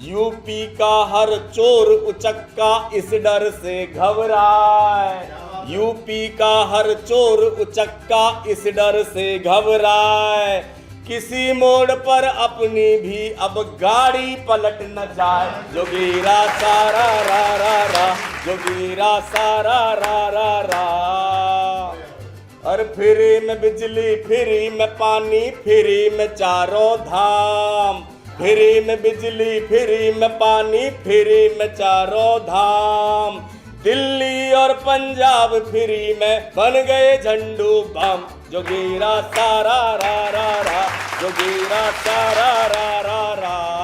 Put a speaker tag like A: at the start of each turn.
A: UP का हर चोर उचक्का इस डर से घबराए। यूपी का हर चोर उचक्का इस डर से घबराए। किसी मोड़ पर अपनी भी अब गाड़ी पलट न जाए। जोगीरा सारा रा रा रा, जोगीरा सारा रा रा रा। और फ्री में बिजली, फ्री में पानी, फ्री में चारों धाम। फ्री में बिजली, फ्री में पानी, फ्री में चारों धाम। दिल्ली और पंजाब फ्री में बन गए झंडू बम। जोगीरा सारा रा रा रा, जोगीरा सारा रा रा रा।